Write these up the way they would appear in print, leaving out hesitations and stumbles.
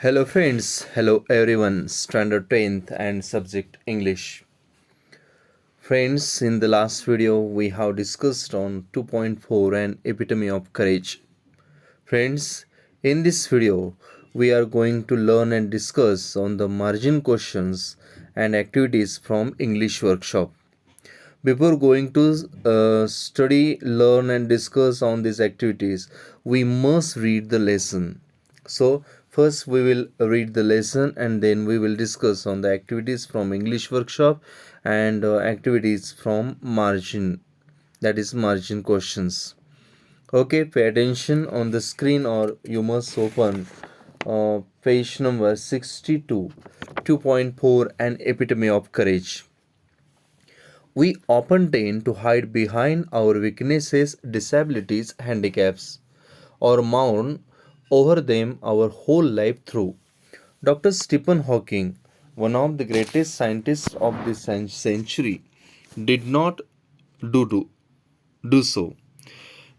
Hello friends, hello everyone, standard 10th and subject English. Friends, in the last video we have discussed on 2.4 and epitome of courage. Friends, in this video we are going to learn and discuss on the margin questions and activities from English workshop. Before going to study, learn, and discuss on these activities, we must read the lesson. So, first we will read the lesson and then we will discuss on the activities from English workshop and activities from margin, that is, margin questions. Okay, pay attention on the screen or you must open page number 62, 2.4, an epitome of courage. We often tend to hide behind our weaknesses, disabilities, handicaps, or mourn over them our whole life through. Dr. Stephen Hawking, one of the greatest scientists of this century, did not do, do, do so.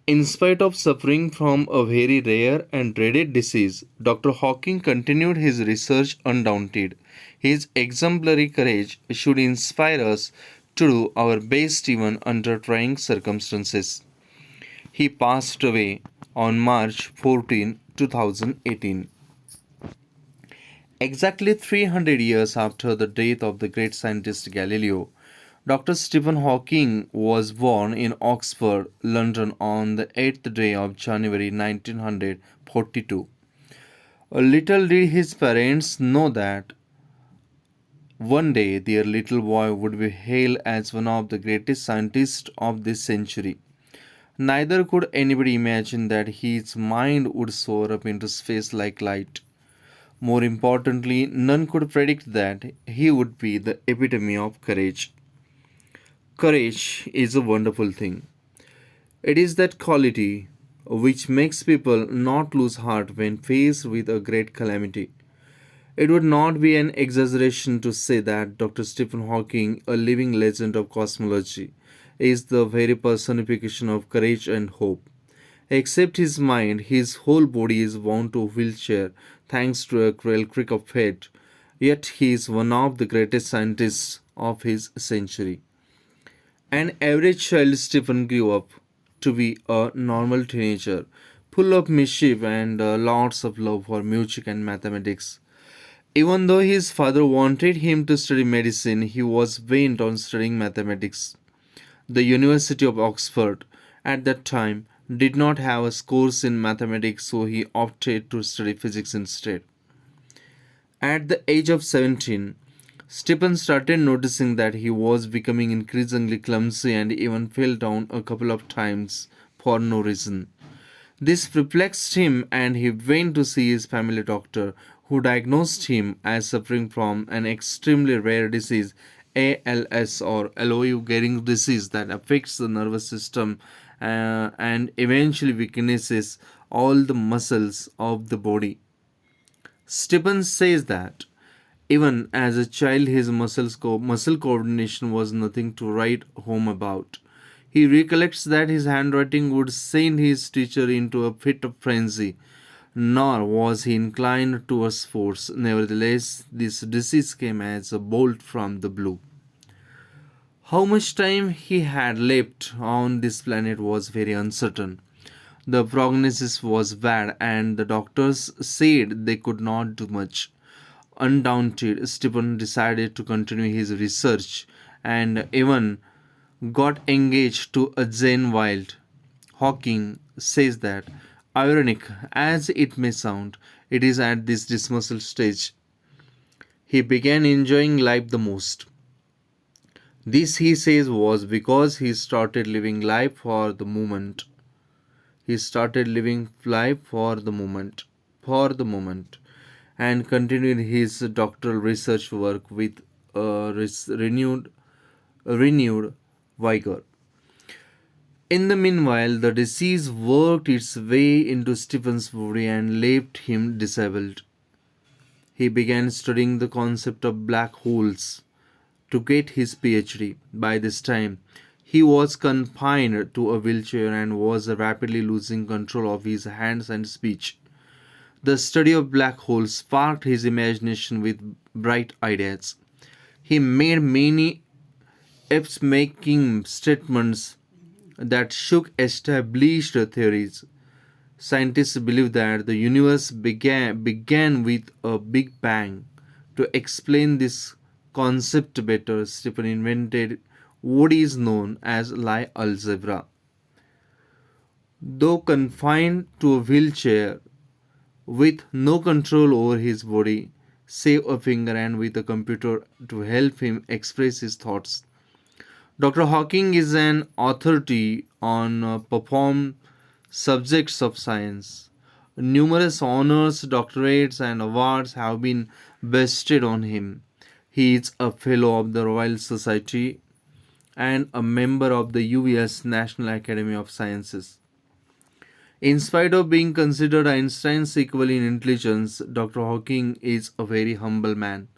In spite of suffering from a very rare and dreaded disease, Dr. Hawking continued his research undaunted. His exemplary courage should inspire us to do our best even under trying circumstances. He passed away on March 14, 2018. Exactly 300 years after the death of the great scientist Galileo, Dr. Stephen Hawking was born in Oxford, London on the 8th day of January 1942. Little did his parents know that one day their little boy would be hailed as one of the greatest scientists of this century. Neither could anybody imagine that his mind would soar up into space like light. More importantly, none could predict that he would be the epitome of courage. Courage is a wonderful thing. It is that quality which makes people not lose heart when faced with a great calamity. It would not be an exaggeration to say that Dr. Stephen Hawking, a living legend of cosmology, is the very personification of courage and hope. Except his mind, his whole body is bound to a wheelchair thanks to a cruel trick of fate. Yet he is one of the greatest scientists of his century. An average child, Stephen grew up to be a normal teenager, full of mischief and lots of love for music and mathematics. Even though his father wanted him to study medicine, he was bent on studying mathematics. The University of Oxford at that time did not have a course in mathematics, so he opted to study physics instead. At the age of 17, Stephen started noticing that he was becoming increasingly clumsy and even fell down a couple of times for no reason. This perplexed him and he went to see his family doctor, who diagnosed him as suffering from an extremely rare disease, ALS, or Lou Gehrig disease, that affects the nervous system and eventually weaknesses all the muscles of the body. Stephen says that even as a child, his muscle coordination was nothing to write home about. He recollects that his handwriting would send his teacher into a fit of frenzy, nor was he inclined towards sports. Nevertheless, this disease came as a bolt from the blue. How much time he had left on this planet was very uncertain. The prognosis was bad, and the doctors said they could not do much. Undaunted, Stephen decided to continue his research and even got engaged to a Jane Wild. Hawking says that, ironic as it may sound, it is at this dismissal stage he began enjoying life the most. This, he says, was because he started living life for the moment. He started living life for the moment, and continued his doctoral research work with renewed vigor. In the meanwhile, the disease worked its way into Stephen's body and left him disabled. He began studying the concept of black holes to get his PhD. By this time, he was confined to a wheelchair and was rapidly losing control of his hands and speech. The study of black holes sparked his imagination with bright ideas. He made many epoch-making statements that shook established theories. Scientists believe that the universe began with a big bang. To explain this concept better, Stephen invented what is known as Lie algebra. Though confined to a wheelchair with no control over his body, save a finger and with a computer to help him express his thoughts, Dr. Hawking is an authority on performed subjects of science. Numerous honors, doctorates, and awards have been bestowed on him. He is a fellow of the Royal Society and a member of the US National Academy of Sciences. In spite of being considered Einstein's equal in intelligence, Dr. Hawking is a very humble man.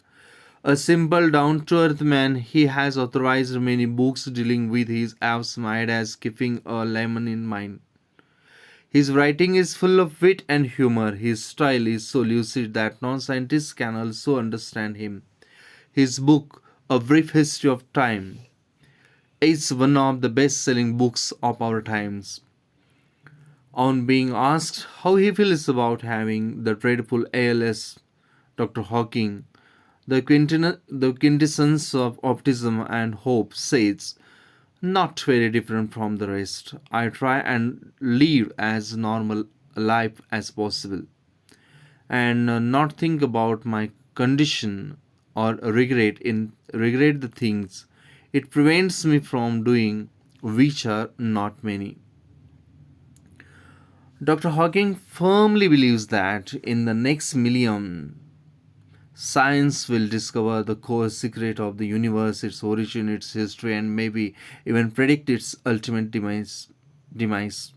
A simple, down to earth man, he has authorized many books dealing with his absent as keeping a lemon in mind. His writing is full of wit and humor. His style is so lucid that non scientists can also understand him. His book, A Brief History of Time, is one of the best selling books of our times. On being asked how he feels about having the dreadful ALS, Dr. Hawking, the quintessence of optimism and hope, says, not very different from the rest. I try and live as normal a life as possible and not think about my condition or regret the things it prevents me from doing, which are not many. Dr. Hawking firmly believes that in the next million, science will discover the core secret of the universe, its origin, its history, and maybe even predict its ultimate demise.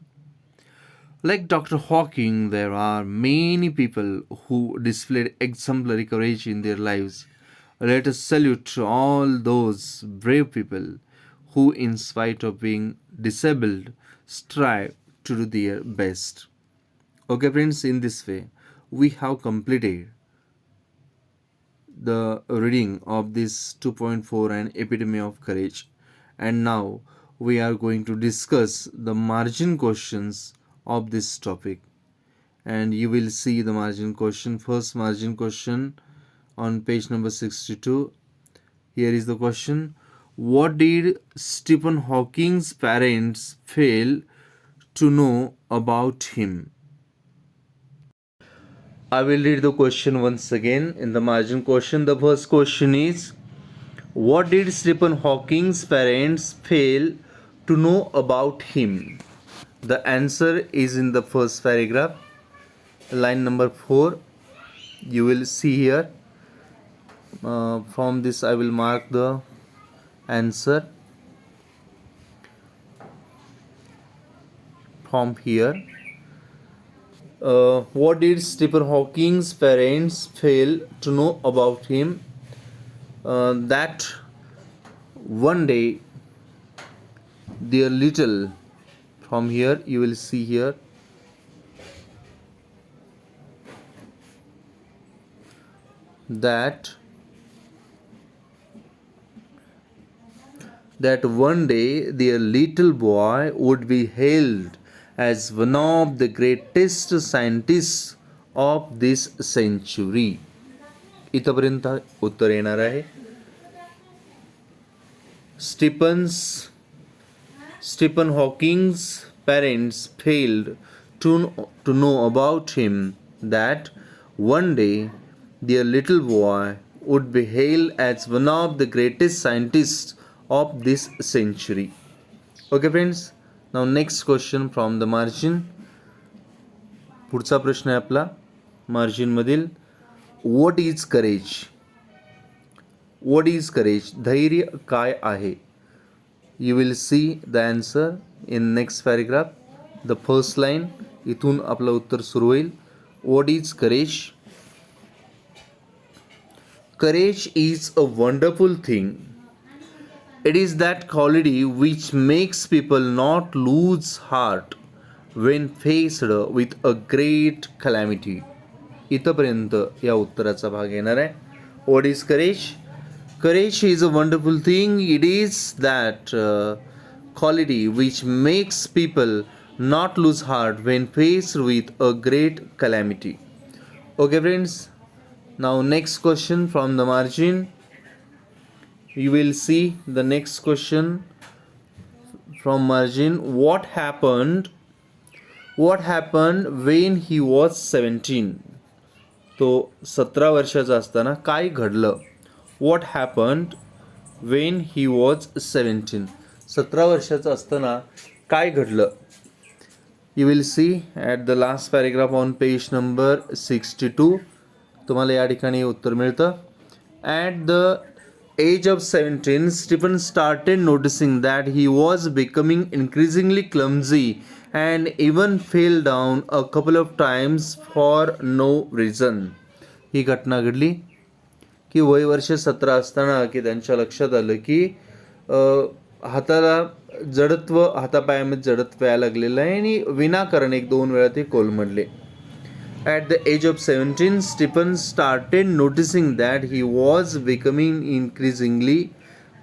Like Dr. Hawking, there are many people who displayed exemplary courage in their lives. Let us salute to all those brave people who, in spite of being disabled, strive to do their best. Okay, friends, in this way, we have completed the reading of this 2.4 and Epitome of Courage. And now we are going to discuss the margin questions of this topic. And you will see the margin question. First margin question on page number 62. Here is the question. What did Stephen Hawking's parents fail to know about him? I will read the question once again in the margin question. The first question is, what did Stephen Hawking's parents fail to know about him? The answer is in the first paragraph, line number 4. You will see here. From this I will mark the answer from here. What did Stephen Hawking's parents fail to know about him? That one day their little, from here you will see here, that one day their little boy would be hailed as one of the greatest scientists of this century. इथपर्यंत उत्तर येणार आहे. Stephen Hawking's parents failed to know about him that one day their little boy would be hailed as one of the greatest scientists of this century. Okay friends, now next question from the margin. पुढचा प्रश्न आहे आपला margin मधील. What is courage? What is courage? धैर्य काय आहे? You will see the answer in next paragraph. The first line, इथून आपलं उत्तर सुरू होईल. What is courage? Courage is a wonderful thing. It is that quality which makes people not lose heart when faced with a great calamity. इथपर्यंत या उत्तराचा भाग येणार आहे. What is courage? Courage is a wonderful thing. It is that quality which makes people not lose heart when faced with a great calamity. Okay, friends. Now, next question from the margin. You will see the next question from margin. What happened? What happened when he was 17? तो 17 वर्षाचा असताना काय घडलं? What happened when he was 17? 17 वर्षाचं असताना काय घडलं? You will see at the last paragraph on page number 62. तुम्हाला या ठिकाणी उत्तर मिळतं. At the age of 17, Stephen started noticing that he was becoming increasingly clumsy and even fell down a couple of times for no reason. ही घटना घडली की वय वर्ष 17 असताना की त्यांच्या लक्षात आलं की हाताला जडत्व, हातापायामध्ये जडत्व यायला लागलेलं आहे आणि विनाकारण 1-2 वेळा ते कोलमडले. At the age of 17, Stephen started noticing that he was becoming increasingly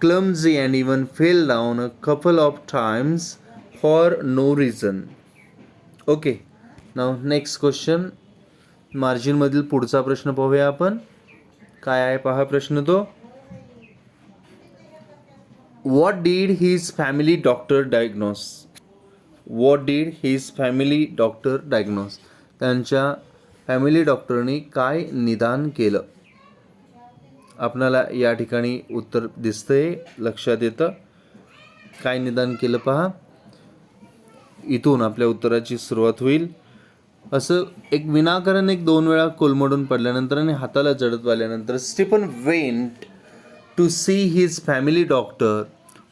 clumsy and even fell down a couple of times for no reason. Okay, now next question. मार्जिनमधील पुढचा प्रश्न पाहूया आपण. काय आहे पहा प्रश्न तो. What did his family doctor diagnose? What did his family doctor diagnose? त्यांच्या फॅमिली डॉक्टरनी काय निदान केलं? आपणाला या ठिकाणी उत्तर दिसतंय, लक्षात येतं. काय निदान केलं पहा. इथून आपल्या उत्तराची सुरुवात होईल. असं एक विनाकारण 1-2 वेळा कोलमडून पडल्यानंतर आणि हाताला जडत्व आल्यानंतर Stephen went to see his family doctor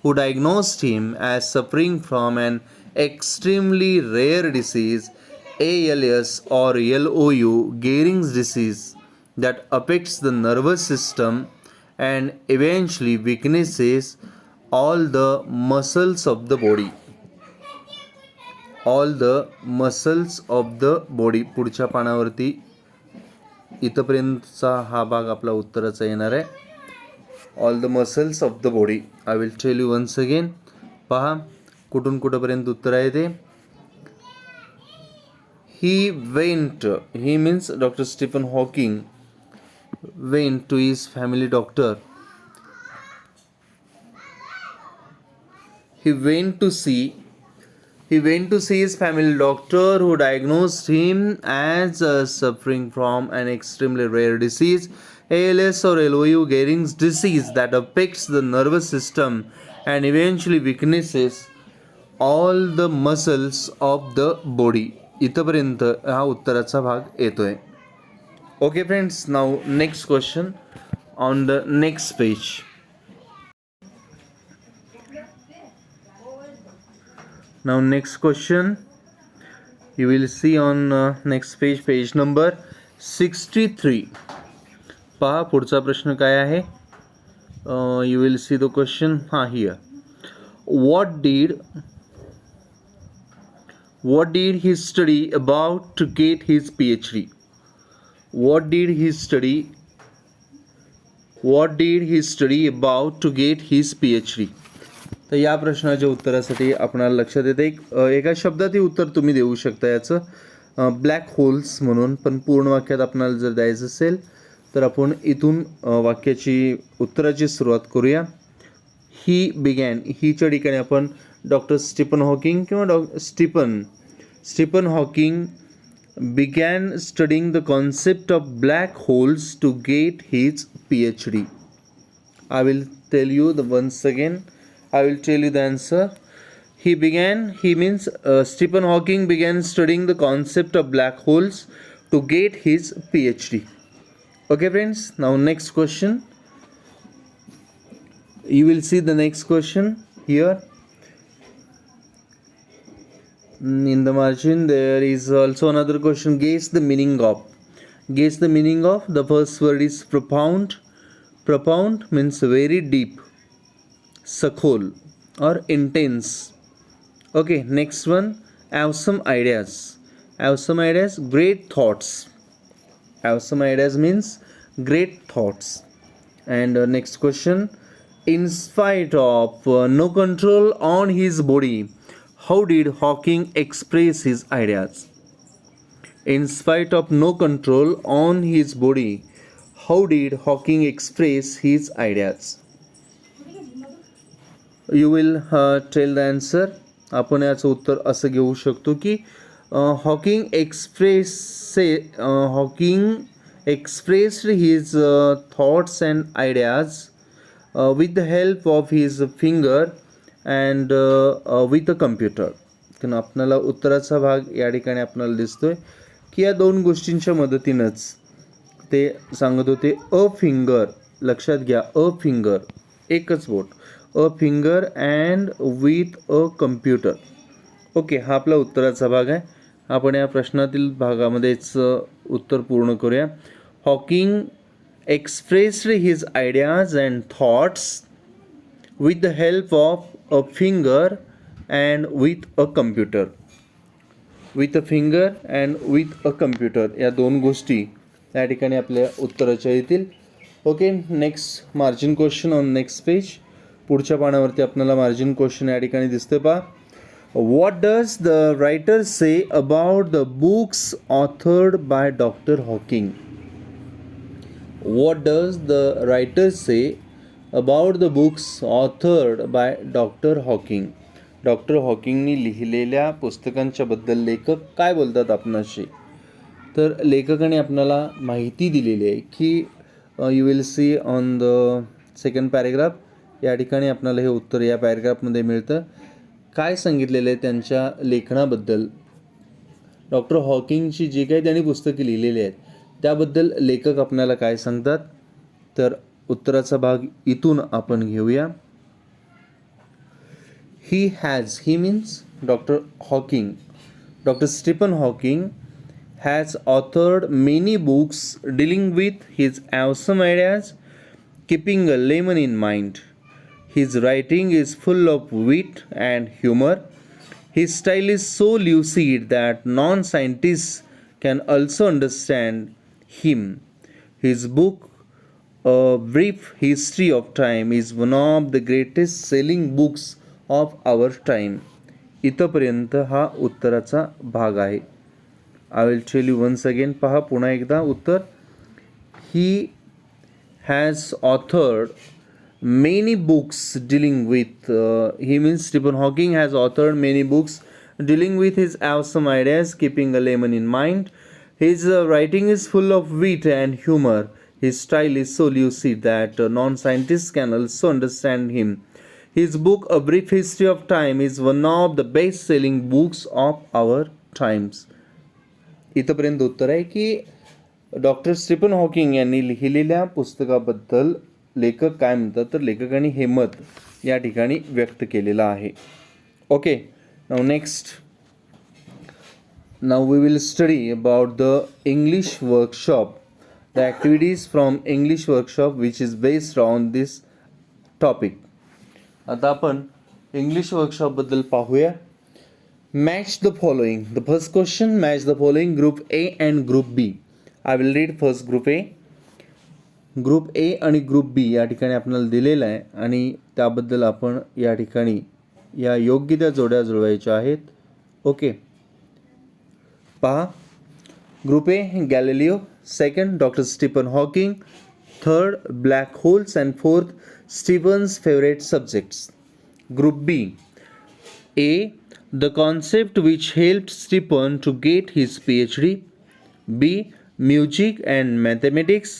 who diagnosed him as suffering from an extremely rare disease, ALS or LOU, Gehring's disease, that affects the nervous system and eventually weaknesses all the muscles of the body. All the muscles of the body. पुढच्या पानावरती इथपर्यंतचा हा भाग आपला उत्तराचा येणार आहे. All the muscles of the body. I will tell you once again. पहा कुठून कुठंपर्यंत उत्तर आहे ते. He went, he means doctor Stephen Hawking went to his family doctor. He went to see his family doctor who diagnosed him as suffering from an extremely rare disease, ALS or LOU, Gehring's disease, that affects the nervous system and eventually weaknesses all the muscles of the body. इथपर्यंत हा उत्तराचा भाग येतोय. Okay friends, now next question on the next page. Now next question you will see on next page, page number 63. पहा पुढचा प्रश्न काय आहे. You will see the question here. What did he study about to get his PhD? What did he study about to get his PhD? तर या प्रश्नाच्या उत्तरासाठी आपणाला लक्षात येते एका शब्दातही उत्तर तुम्ही देऊ शकता याचं, ब्लॅक होल्स म्हणून. पण पूर्ण वाक्यात आपणाला जर द्यायचं असेल तर आपण इथून वाक्याची उत्तराची सुरुवात करूया. ही बिगॅन, हीच्या ठिकाणी आपण डॉक्टर स्टीफन हॉकिंग किंवा Stephen Hawking began studying the concept of black holes to get his PhD. I will tell you the once again. I will tell you the answer. Stephen Hawking began studying the concept of black holes to get his PhD. Okay friends, now next question. You will see the next question here. In the margin there is also another question. Guess the meaning of. The first word is profound. Profound means very deep, सखोल or intense. Okay, next one, awesome ideas, great thoughts. Awesome ideas means great thoughts. And next question, in spite of no control on his body, how did Hawking express his ideas? In spite of no control on his body, how did Hawking express his ideas? You will tell the answer. आपण याचं उत्तर असं घेऊ शकतो की Hawking expressed his thoughts and ideas with the help of his finger and with a computer. कारण आपल्याला उत्तराचा भाग या ठिकाणी आपल्याला दिसतोय की या दोन गोष्टींच्या मदतीनंच ते सांगत होते. अ फिंगर, लक्षात घ्या, अ फिंगर एकच boat, a finger and with a computer. Okay, हा आपला उत्तराचा भाग आहे. आपण या प्रश्नातील भागामध्येच उत्तर पूर्ण करूया. Hawking expressed his ideas and thoughts with the help of a finger and with a computer. With a finger and with a computer या दोन गोष्टी या ठिकाणी आपल्या उत्तराच्या येतील. Okay, next margin question on next page. पुढच्या पानावरती आपल्याला मार्जिन क्वेश्चन या ठिकाणी दिसते पहा. What does the writer say about the books authored by doctor Hawking? What does the writer say about the books authored by doctor Hawking? Doctor हॉकिंगनी लिहिलेल्या पुस्तकांच्या बद्दल लेखक काय बोलतात आपणाशी? तर लेखकाने आपल्याला माहिती दिलेली आहे की you will see on the second paragraph. या ठिकाणी आपल्याला हे उत्तर या पॅरेग्राफमध्ये मिळतं. काय सांगितलेलं आहे त्यांच्या लेखनाबद्दल, डॉक्टर हॉकिंगची जी काही त्यांनी पुस्तके लिहिलेली आहेत त्याबद्दल लेखक आपल्याला काय सांगतात, तर उत्तराचा भाग इथून आपण घेऊया. He means doctor Hawking, doctor Stephen Hawking has authored many books dealing with his awesome ideas, keeping a lemon in mind. His writing is full of wit and humor. His style is so lucid that non-scientists can also understand him. His book, A Brief History of Time, is one of the greatest selling books of our time. इथपर्यंत हा उत्तराचा भाग आहे. I will tell you once again. पहा पुन्हा एकदा उत्तर. He has authored many books dealing with he means Stephen Hawking has authored many books dealing with his awesome ideas, keeping a lemon in mind. His writing is full of wit and humor. His style is so lucid that non-scientists can also understand him. His book, A Brief History of Time, is one of the best-selling books of our times. इथंपर्यंत उत्तर आहे की doctor Stephen Hawking यांनी लिहिलेल्या पुस्तकाबद्दल लेखक काय म्हणतात, तर लेखकांनी हे मत या ठिकाणी व्यक्त केलेलं आहे. Okay, now we will study about the English workshop, the activities from English workshop which is based on this topic. आता आपण इंग्लिश वर्कशॉपबद्दल पाहूया. Match the following. The first question, match the following group A and group B. I will read first group A. Group A आणि group B या ठिकाणी आपल्याला दिलेलं आहे आणि त्याबद्दल आपण या ठिकाणी या योग्य त्या जोड्या जुळवायच्या आहेत. ओके, पहा. Group A Galileo, second doctor Stephen Hawking, third black holes and fourth Stephen's favourite subjects. Group B, A the concept which helped Stephen to get his PhD. B. Music and mathematics.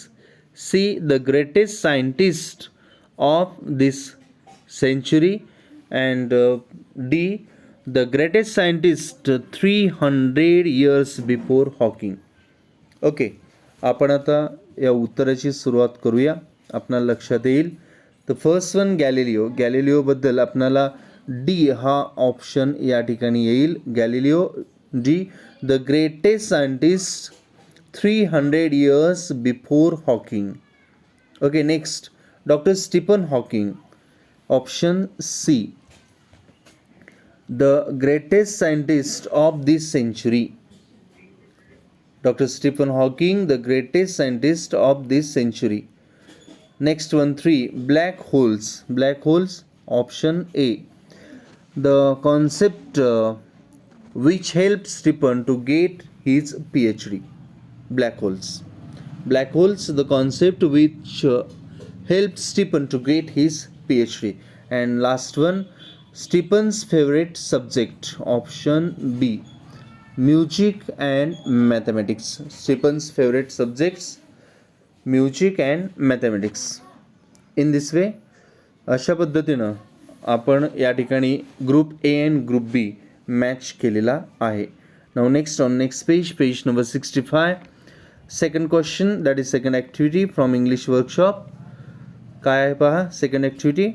C. The greatest scientist of this century. And D. The greatest scientist 300 years before Hawking. Okay, आपण आता या उत्तराची सुरुवात करूया. आपणाला लक्षात येईल. तर first one Galileo. गॅलिलिओबद्दल आपणाला डी हा ऑप्शन या ठिकाणी येईल. Galileo D, the greatest scientist 300 years before Hawking. Okay, next doctor Stephen Hawking, option C, the greatest scientist of this century. Dr. Stephen Hawking, the greatest scientist of this century. Next one, 3. Black holes. Black holes. Option A. The concept which helped Stephen to get his PhD. Black holes. Black holes, the concept which helped Stephen to get his PhD. And last one, Stephen's favorite subject. Option B. Music and mathematics. Stephen's favorite subjects, music and mathematics. In this way अशा पद्धतीनं आपण या ठिकाणी group A and group B match केलेला आहे. Now next on next page number 65. Second question, that is second activity from English workshop. काय आहे पहा second activity.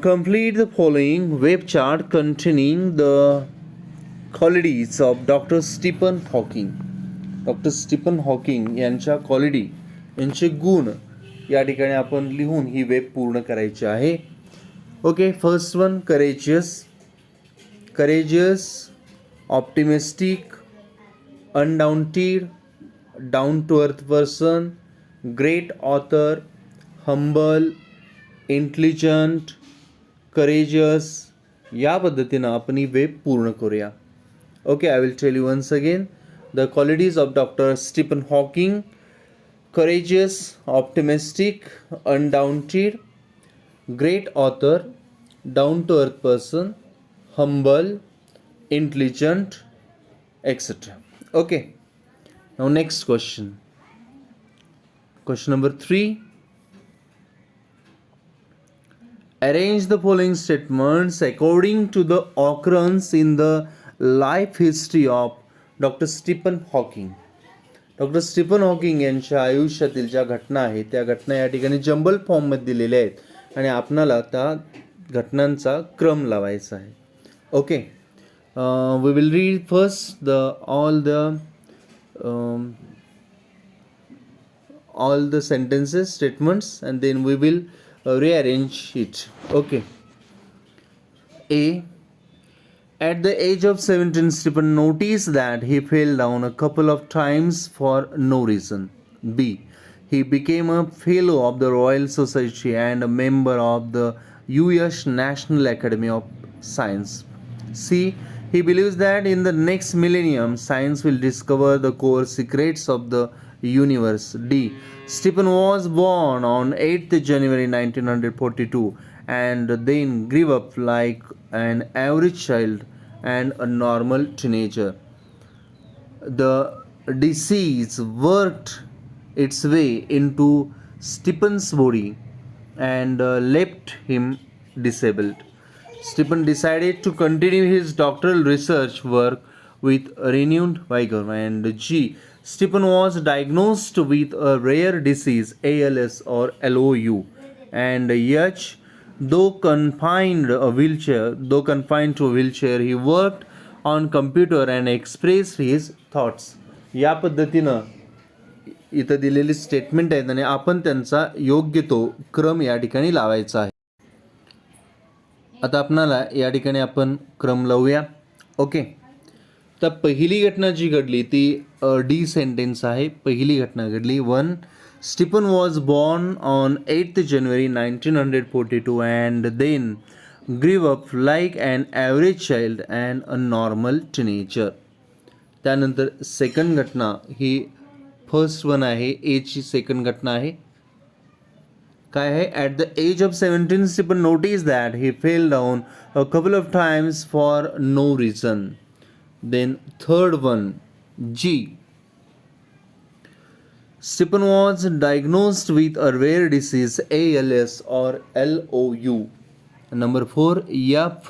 Complete the following web chart containing the qualities of doctor Stephen Hawking. Doctor Stephen Hawking यांच्या quality, यांचे गुण या ठिकाणी आपण लिहून ही वेब पूर्ण करायची आहे. Okay, first one, courageous, optimistic, undaunted, down to earth person, great author, humble, intelligent, courageous. या पद्धतीनं आपण ही वेब पूर्ण करूया. Okay, I will tell you once again. The qualities of Dr. Stephen Hawking: courageous, optimistic, undaunted, great author, down-to-earth person, humble, intelligent, etc. Okay. Now next question. Question number 3. Arrange the following statements according to the occurrence in the life history of doctor Stephen Hawking. Doctor Stephen Hawking यांच्या आयुष्यातील ज्या घटना आहेत त्या घटना या ठिकाणी jumble फॉर्ममध्ये दिलेल्या आहेत आणि आपणाला त्या घटनांचा क्रम लावायचा आहे. Okay, we will read first all the sentences, statements, and then we will rearrange it. Okay. A. At the age of 17, Stephen noticed that he fell down a couple of times for no reason. B. He became a fellow of the Royal Society and a member of the US National Academy of Science. C. He believes that in the next millennium, science will discover the core secrets of the universe. D. Stephen was born on 8th January 1942 and then grew up like an average child and a normal teenager. The disease worked its way into Stephen's body and left him disabled. Stephen decided to continue his doctoral research work with renewed vigor. And G. Stephen was diagnosed with a rare disease, ALS or LOU. And H. Though confined to a wheelchair, he worked on computer and expressed his thoughts. या पद्धतीनं इथं दिलेली statement आहेत आणि आपण त्यांचा योग्य तो क्रम या ठिकाणी लावायचा आहे. आता आपणाला या ठिकाणी आपण क्रम लावूया. ओके, तर पहिली घटना जी घडली ती डी सेंटेन्स आहे. पहिली घटना घडली 1. Stephen was born on 8th January 1942 and then grew up like an average child and a normal teenager. त्यानंतर सेकंड घटना ही फर्स्ट वन आहे, एची सेकंड घटना आहे. काय आहे? At the age of 17 Stephen noticed that he fell down a couple of times for no reason. Then third one, G. Stephen was diagnosed with a rare disease, ALS or LOU. Number 4, F.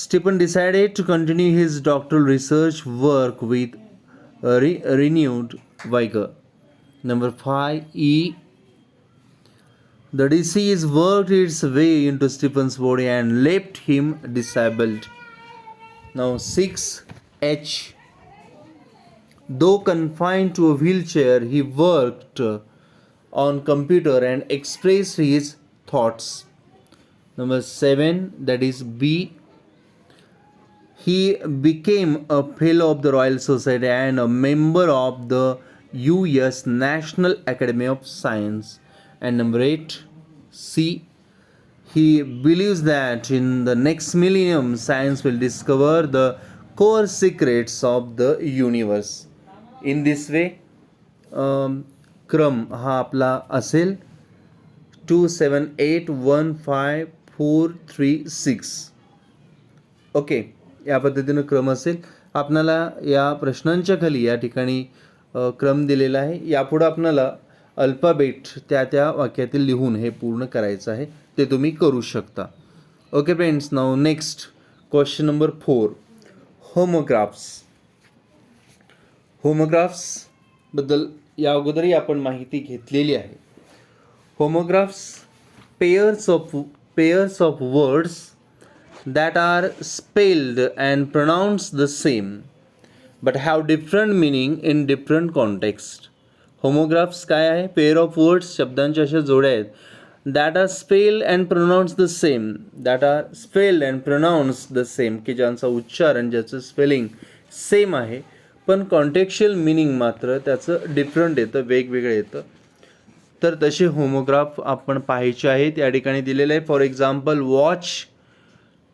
Stephen decided to continue his doctoral research work with renewed vigor. Number 5, E. The disease worked its way into Stephen's body and left him disabled. Now 6, H. Though confined to a wheelchair, he worked on computer and expressed his thoughts. Number 7, that is B. He became a fellow of the Royal Society and a member of the US National Academy of Science. And number 8, C, he believes that in the next millennium science will discover the core secrets of the universe. In this way क्रम हा आपला असेल 27815436. Okay, या पद्धतीनं क्रम असेल. आपणाला या प्रश्नांच्या खाली या ठिकाणी क्रम दिलेला आहे. यापुढं आपणाला अल्फाबेट त्या वाक्यातील लिहून हे पूर्ण करायचं आहे. ते तुम्ही करू शकता. Okay friends, now next question number 4, homographs. होमोग्राफ्सबद्दल या अगोदरही आपण माहिती घेतलेली आहे. Homographs pairs of words that are spelled and pronounced the same but have different meaning in different context. Homographs काय आहे? पेअर ऑफ वर्ड्स, शब्दांच्या अशा जोड्या आहेत, that are spelled and pronounced the same, की ज्यांचा उच्चार आणि ज्याचं स्पेलिंग सेम आहे पण कॉन्टेक्च्युअल मिनिंग मात्र त्याचं डिफरंट येतं, वेगवेगळं येतं. तर तसे होमोग्राफ आपण पाहायचे आहेत. या ठिकाणी दिलेलं आहे. For example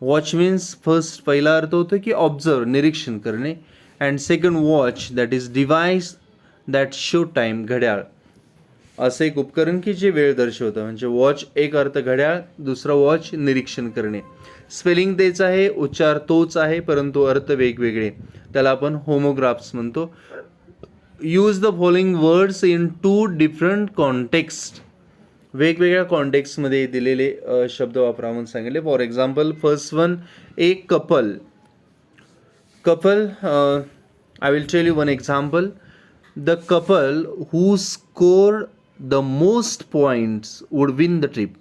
watch means first पहिला अर्थ होतो की ऑब्झर्व, निरीक्षण करणे. And second watch, that is device that show time, घड्याळ. असं एक उपकरण की जे वेळ दर्शवतं. म्हणजे वॉच एक अर्थ घड्याळ, दुसरा वॉच निरीक्षण करणे. स्पेलिंग तेच आहे, उच्चार तोच आहे, परंतु अर्थ वेगवेगळे. त्याला आपण होमोग्राफ्स म्हणतो. Use the following words in 2 different context. वेगवेगळ्या कॉन्टेक्स्टमध्ये दिलेले शब्द वापरा म्हणून सांगितले. For example first one, a couple. I will tell you one example. The couple who score the most points would win the trip.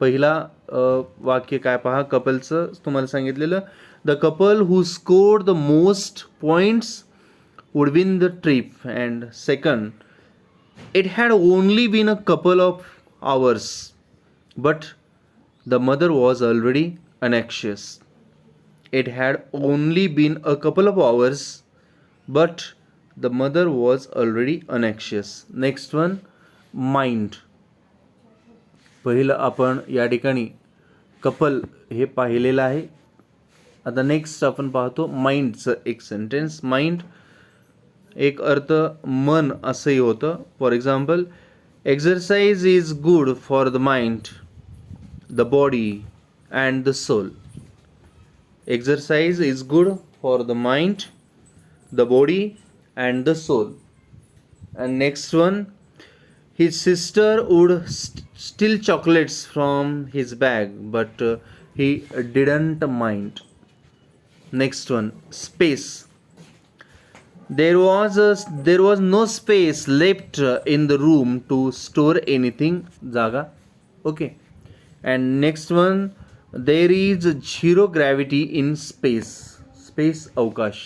पहिला वाक्य काय पहा, कपलचं तुम्हाला सांगितलेलं. The couple who score the most points would win the trip. And second, it had only been a couple of hours, but the mother was already anxious. It had only been a couple of hours, but the mother was already anxious. Next one, mind. पहिलं आपण या ठिकाणी couple हे पाहिलेलं आहे. आता next आपण पाहतो माइंडचं एक सेंटेन्स. माइंड एक अर्थ मन असंही होतं. For example, exercise is good for the mind, the body and the soul. Exercise is good for the mind, the body and the soul. And next one, his sister would steal chocolates from his bag but he didn't mind. Next one, space. There was no space left in the room to store anything, जागा. Okay. And next one, there is zero gravity in space. Space, अवकाश.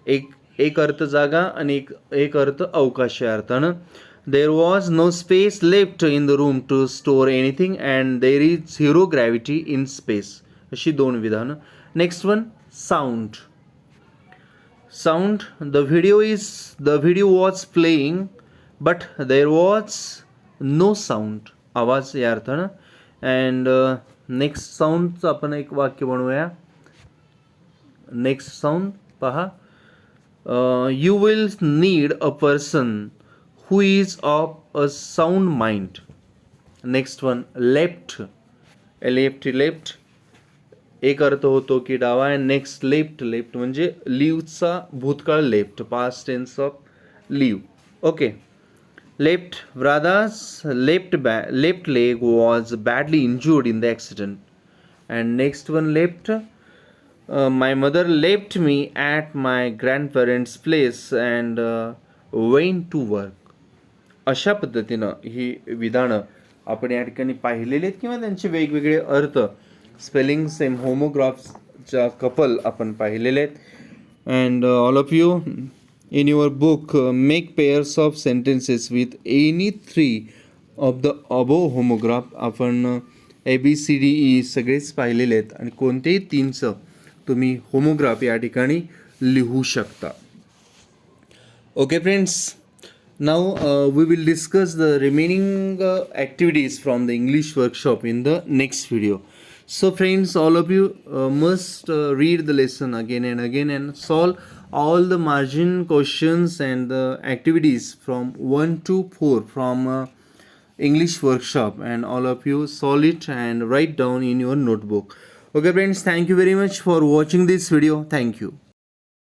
एक अर्थ जागा आणि एक अर्थ अवकाश या अर्थानं. There was no space left in the room to store anything and there is zero gravity in space. अशी दोन विधानं. Next one, sound. Sound, the video was playing but there was no sound, आवाज या अर्थानं. And next साऊंडचं आपण एक वाक्य बनवूया. नेक्स्ट साऊंड पहा, you will need a person who is of a sound mind. Next one, left. Left एक अर्थ होतो की डावा. अँड नेक्स्ट लेफ्ट म्हणजे लिव्हचा भूतकाळ, left past tense of leave. Okay. Left, brother's left leg was badly injured in the accident. And next one, left, my mother left me at my grandparents place and went to work. अशा पद्धतीनं ही विधानं आपण या ठिकाणी पाहिलेली आहेत किंवा त्यांचे वेगवेगळे अर्थ, स्पेलिंग सेम, होमोग्राफ्सच्या कपल आपण पाहिलेले आहेत. And all of you in your book make pairs of sentences with any 3 of the above homograph. आपण ABCDE सगळेच पाहिलेले आहेत आणि कोणतेही 3चं तुम्ही होमोग्राफ या ठिकाणी लिहू शकता. Okay, friends. Now we will discuss the remaining activities from the English workshop in the next video. So, friends, all of you must read the lesson again and again and solve all the margin questions and the activities from 1 to 4 from English workshop, and all of you solve it and write down in your notebook. Okay, friends, thank you very much for watching this video. Thank you.